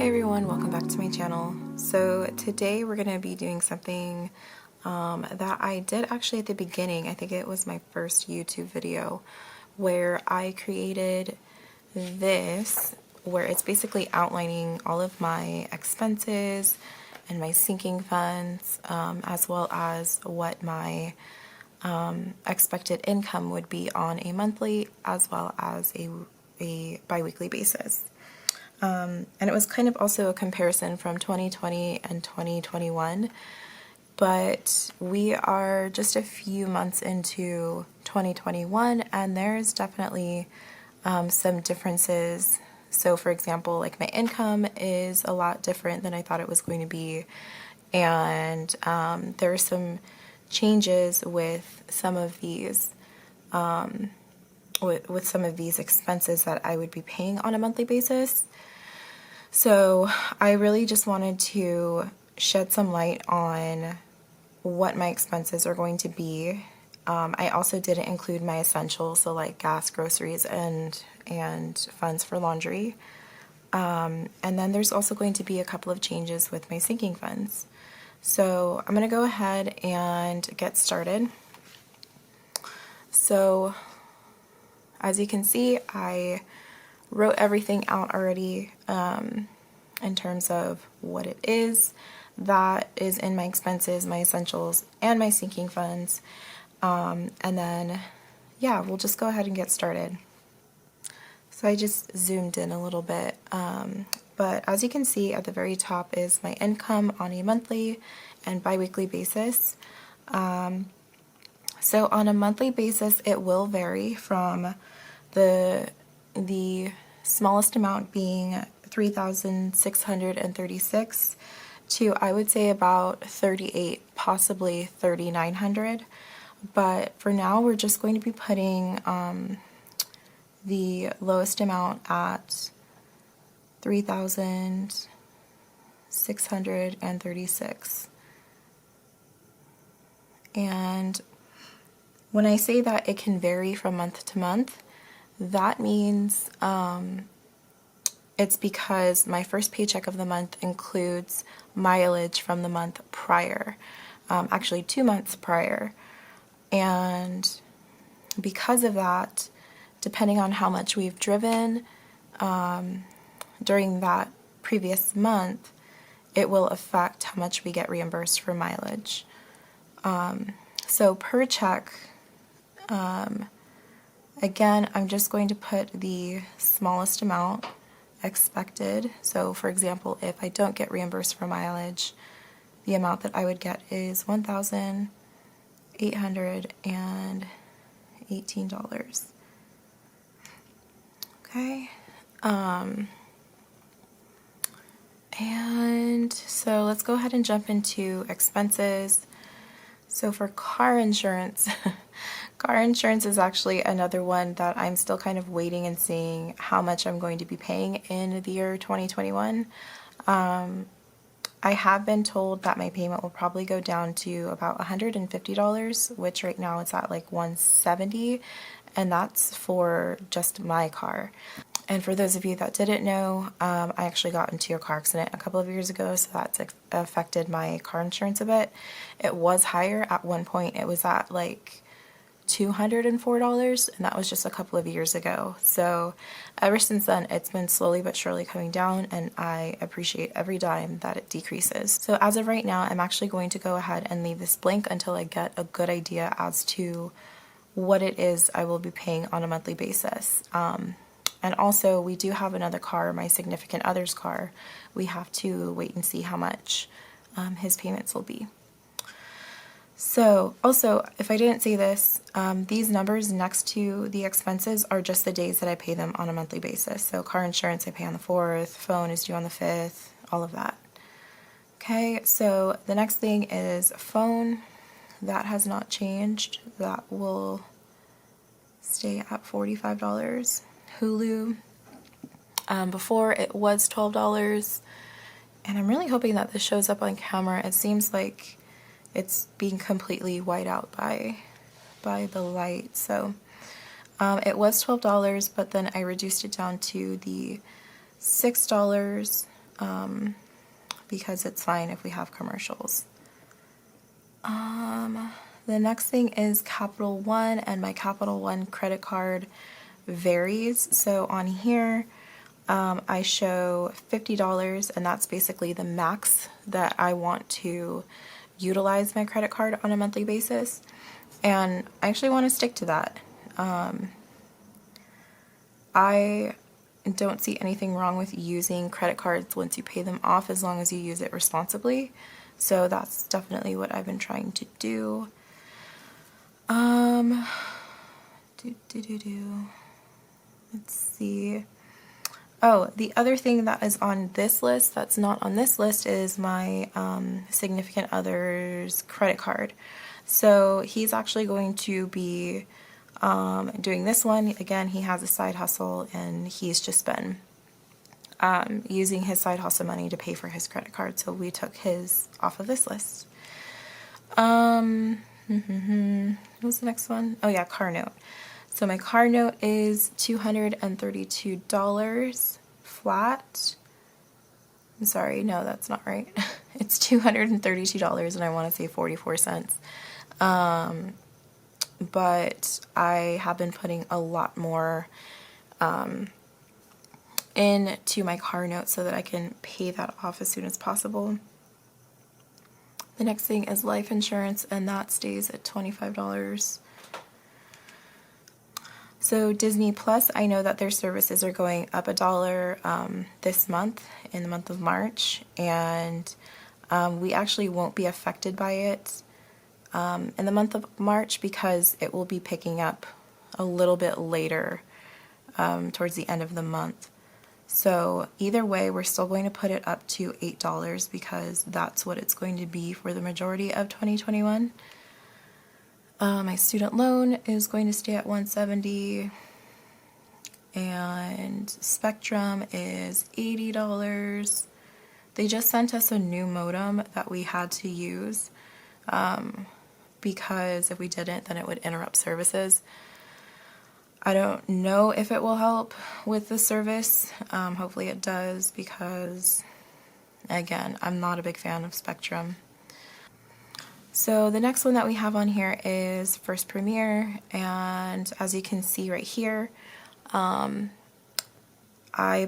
Hi everyone, welcome back to my channel. So today we're going to be doing something that I did actually at the beginning. I think it was my first YouTube video where I created this, where it's basically outlining all of my expenses and my sinking funds, as well as what my expected income would be on a monthly as well as a bi-weekly basis. And it was kind of also a comparison from 2020 and 2021, but we are just a few months into 2021 and there's definitely some differences. So for example, like my income is a lot different than I thought it was going to be, and there are some changes with some of these with some of these expenses that I would be paying on a monthly basis. So I really just wanted to shed some light on what my expenses are going to be. I also didn't include my essentials, so like gas, groceries, and funds for laundry. And then there's also going to be a couple of changes with my sinking funds. So I'm going to go ahead and get started. So as you can see, I wrote everything out already in terms of what it is that is in my expenses, my essentials, and my sinking funds. And then, yeah, we'll just go ahead and get started. So I just zoomed in a little bit, but as you can see at the very top is my income on a monthly and bi-weekly basis. So on a monthly basis, it will vary from the smallest amount being $3,636 to, I would say, about 38, possibly 3,900. But for now, we're just going to be putting the lowest amount at 3,636. And when I say that it can vary from month to month, that means it's because my first paycheck of the month includes mileage from the month prior, actually 2 months prior. And because of that, depending on how much we've driven during that previous month, it will affect how much we get reimbursed for mileage. So per check, again, I'm just going to put the smallest amount expected. So for example, if I don't get reimbursed for mileage, the amount that I would get is $1,818. Okay. And so let's go ahead and jump into expenses. So for car insurance, car insurance is actually another one that I'm still kind of waiting and seeing how much I'm going to be paying in the year 2021. I have been told that my payment will probably go down to about $150, which right now it's at like $170, and that's for just my car. And for those of you that didn't know, I actually got into a car accident a couple of years ago, so that's affected my car insurance a bit. It was higher at one point. It was at like $204, and that was just a couple of years ago. So ever since then, it's been slowly but surely coming down, and I appreciate every dime that it decreases. So as of right now, I'm actually going to go ahead and leave this blank until I get a good idea as to what it is I will be paying on a monthly basis. And also, we do have another car, my significant other's car. We have to wait and see how much his payments will be. So, also, if I didn't say this, these numbers next to the expenses are just the days that I pay them on a monthly basis. So car insurance I pay on the 4th, phone is due on the 5th, all of that. Okay, so the next thing is phone. That has not changed. That will stay at $45. Hulu, before it was $12, and I'm really hoping that this shows up on camera. It seems like it's being completely white out by the light. So it was $12, but then I reduced it down to the $6 because it's fine if we have commercials. The next thing is Capital One, and my Capital One credit card varies. So on here, I show $50, and that's basically the max that I want to utilize my credit card on a monthly basis. And I actually want to stick to that. I don't see anything wrong with using credit cards once you pay them off, as long as you use it responsibly. So that's definitely what I've been trying to do. Let's see. Oh, the other thing that is on this list that's not on this list is my significant other's credit card. So he's actually going to be doing this one. Again, he has a side hustle, and he's just been using his side hustle money to pay for his credit card. So we took his off of this list. What was the next one? Oh yeah, car note. So my car note is $232 flat. I'm sorry, no, that's not right. It's $232, and I want to say 44 cents. But I have been putting a lot more into my car note so that I can pay that off as soon as possible. The next thing is life insurance, and that stays at $25. So Disney Plus, I know that their services are going up $1 this month, in the month of March, and we actually won't be affected by it in the month of March, because it will be picking up a little bit later, towards the end of the month. So either way, we're still going to put it up to $8, because that's what it's going to be for the majority of 2021. My student loan is going to stay at $170, and Spectrum is $80. They just sent us a new modem that we had to use, because if we didn't, then it would interrupt services. I don't know if it will help with the service. Hopefully it does, because, again, I'm not a big fan of Spectrum. So the next one that we have on here is First Premier, and as you can see right here, I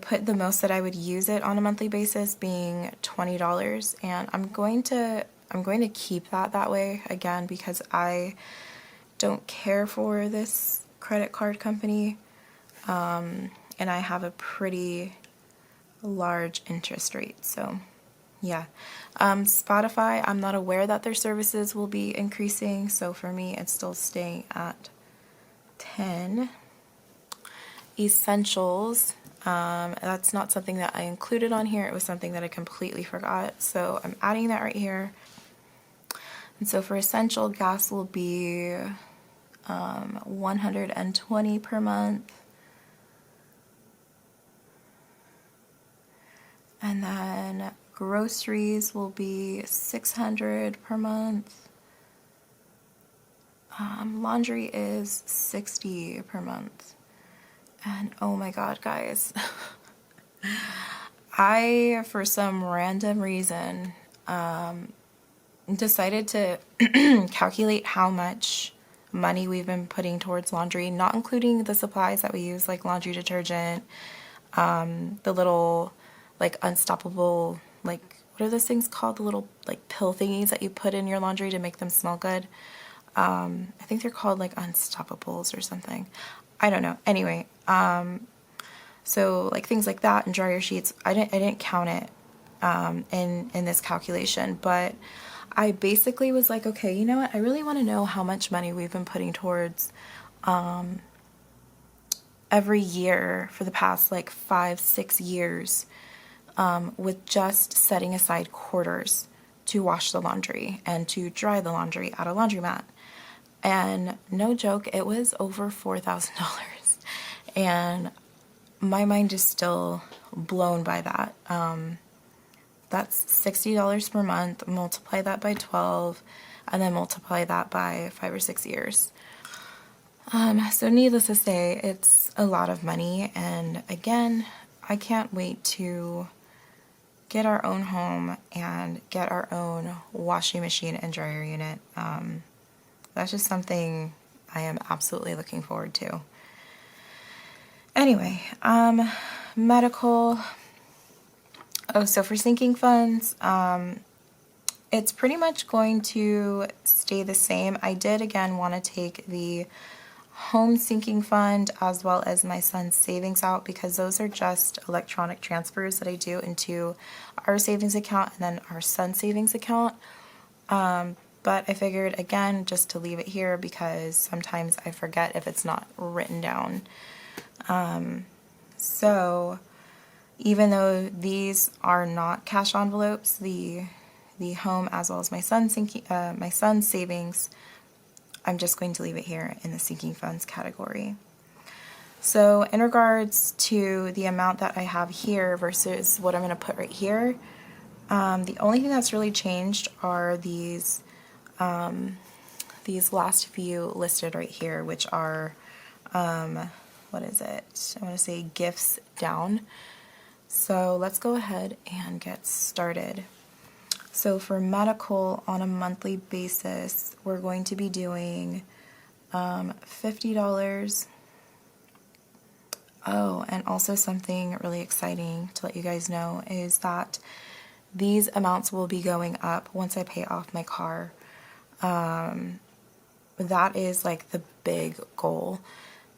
put the most that I would use it on a monthly basis being $20, and I'm going to keep that way, again, because I don't care for this credit card company, and I have a pretty large interest rate, so yeah. Spotify, I'm not aware that their services will be increasing, so for me it's still staying at 10. Essentials, that's not something that I included on here. It was something that I completely forgot, so I'm adding that right here. And so for essential, gas will be $120 per month. And then groceries will be $600 per month. Laundry is $60 per month. And oh my god, guys, I, for some random reason, decided to calculate how much money we've been putting towards laundry, not including the supplies that we use, like laundry detergent, the little, like, unstoppable, like, what are those things called? The little, like, pill thingies that you put in your laundry to make them smell good. I think they're called, like, Unstoppables or something. I don't know. Anyway, so, like, things like that and dryer sheets, I didn't count it in this calculation, but I basically was like, okay, you know what? I really want to know how much money we've been putting towards every year for the past, like, 5-6 years, with just setting aside quarters to wash the laundry and to dry the laundry at a laundromat. And no joke, it was over $4,000. And my mind is still blown by that. That's $60 per month. Multiply that by 12, and then multiply that by 5 or 6 years. So needless to say, it's a lot of money, and again, I can't wait to get our own home and get our own washing machine and dryer unit. That's just something I am absolutely looking forward to. Anyway, medical. Oh, so for sinking funds, it's pretty much going to stay the same. I did again want to take the home sinking fund as well as my son's savings out, because those are just electronic transfers that I do into our savings account and then our son's savings account. But I figured again just to leave it here because sometimes I forget if it's not written down. So even though these are not cash envelopes, the home as well as my son's savings, I'm just going to leave it here in the sinking funds category. So in regards to the amount that I have here versus what I'm going to put right here, the only thing that's really changed are these last few listed right here, which are, what is it? I want to say gifts down. So let's go ahead and get started. So for medical on a monthly basis, we're going to be doing $50. Oh, and also something really exciting to let you guys know is that these amounts will be going up once I pay off my car. That is like the big goal,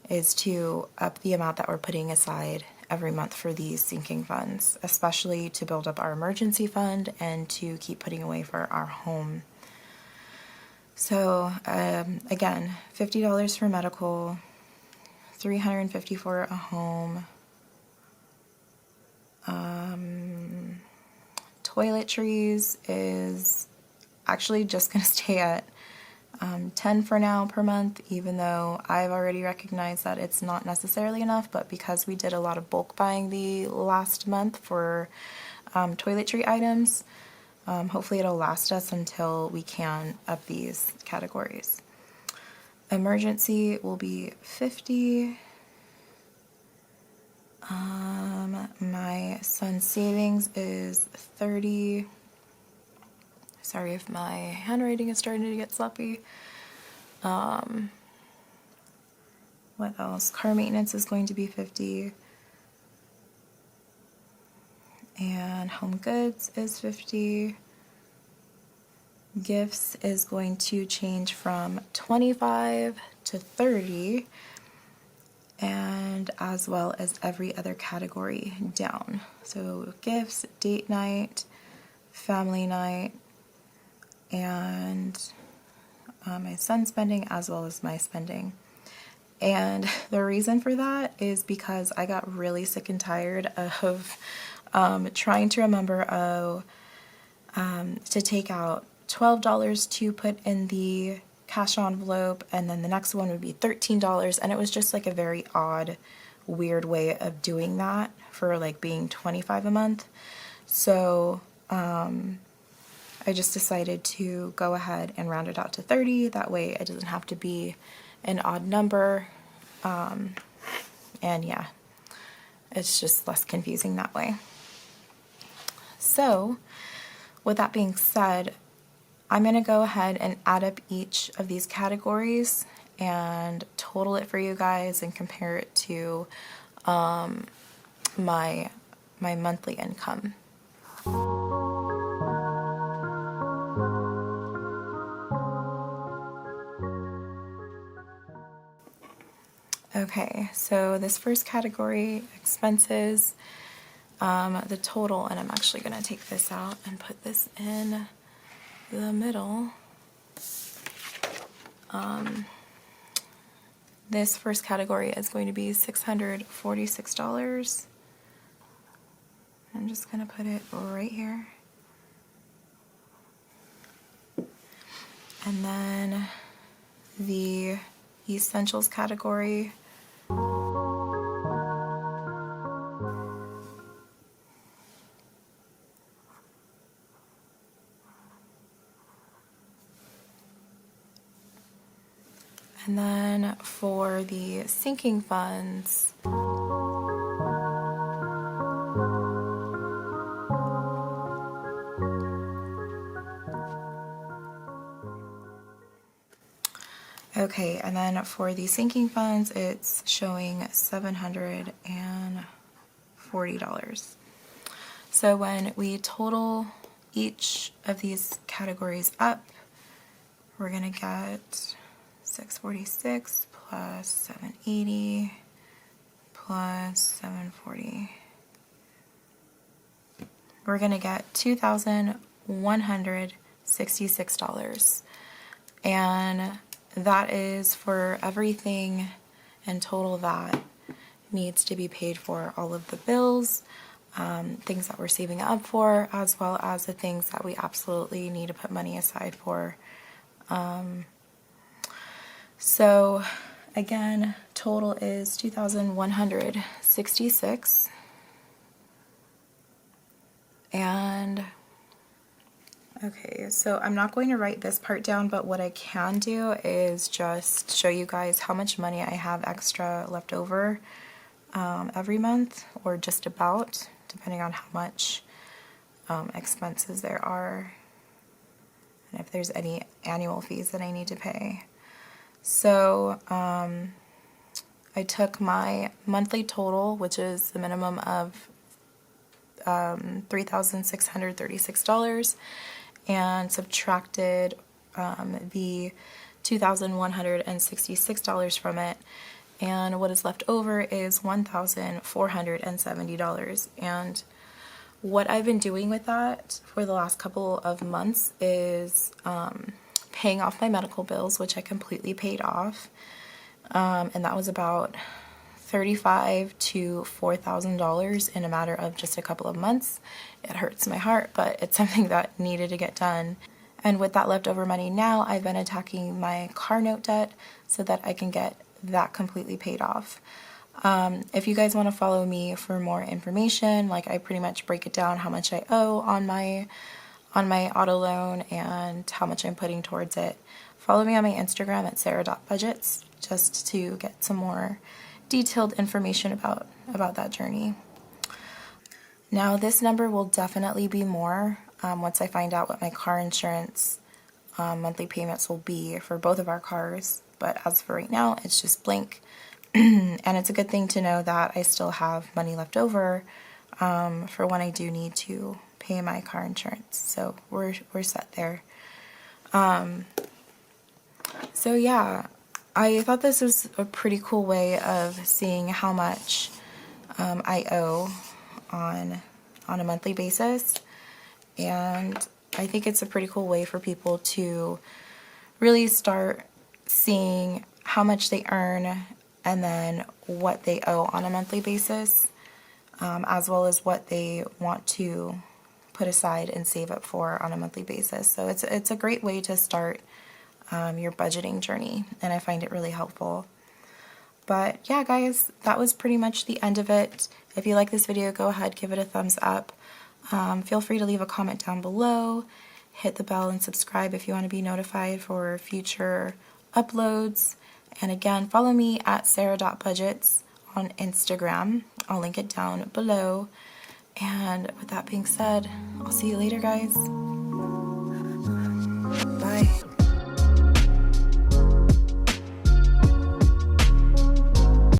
is to up the amount that we're putting aside every month for these sinking funds, especially to build up our emergency fund and to keep putting away for our home. So again, $50 for medical, $350 for a home, toiletries is actually just going to stay at $10 for now per month, even though I've already recognized that it's not necessarily enough, but because we did a lot of bulk buying the last month for toiletry items, hopefully it'll last us until we can up these categories. Emergency will be $50. My son's savings is $30. Sorry if my handwriting is starting to get sloppy. What else? Car maintenance is going to be $50. And home goods is $50. Gifts is going to change from $25 to $30. And as well as every other category down. So gifts, date night, family night, and my son's spending as well as my spending. And the reason for that is because I got really sick and tired of trying to remember to take out $12 to put in the cash envelope, and then the next one would be $13, and it was just like a very odd, weird way of doing that for like being $25 a month. So I just decided to go ahead and round it out to 30. That way it doesn't have to be an odd number. And yeah, it's just less confusing that way. So with that being said, I'm going to go ahead and add up each of these categories and total it for you guys and compare it to my monthly income. Okay, so this first category, expenses, the total, and I'm actually going to take this out and put this in the middle. This first category is going to be $646. I'm just going to put it right here. And then the essentials category, and then for the sinking funds, Okay, and then for the sinking funds, it's showing $740. So when we total each of these categories up, we're going to get 646 plus 780 plus 740. We're going to get $2,166. And that is for everything in total that needs to be paid for, all of the bills, things that we're saving up for, as well as the things that we absolutely need to put money aside for. So again, total is $2,166. And okay, so I'm not going to write this part down, but what I can do is just show you guys how much money I have extra left over every month, or just about, depending on how much expenses there are and if there's any annual fees that I need to pay. So I took my monthly total, which is the minimum of $3,636, and subtracted the $2,166 from it, and what is left over is $1,470. And what I've been doing with that for the last couple of months is paying off my medical bills, which I completely paid off, and that was about $3,500 to $4,000 in a matter of just a couple of months. It hurts my heart, but it's something that needed to get done. And with that leftover money now, I've been attacking my car note debt so that I can get that completely paid off. If you guys want to follow me for more information, like I pretty much break it down how much I owe on my auto loan and how much I'm putting towards it, follow me on my Instagram at sarah.budgets just to get some more detailed information about that journey. Now this number will definitely be more once I find out what my car insurance monthly payments will be for both of our cars, but as for right now it's just blank. And it's a good thing to know that I still have money left over for when I do need to pay my car insurance, so we're set there. So yeah, I thought this was a pretty cool way of seeing how much I owe on a monthly basis, and I think it's a pretty cool way for people to really start seeing how much they earn and then what they owe on a monthly basis, as well as what they want to put aside and save up for on a monthly basis. So it's a great way to start your budgeting journey, and I find it really helpful. But yeah, guys, that was pretty much the end of it. If you like this video, go ahead, give it a thumbs up. Feel free to leave a comment down below. Hit the bell and subscribe if you want to be notified for future uploads. And again, follow me at sarah.budgets on Instagram. I'll link it down below. And with that being said, I'll see you later, guys. Bye.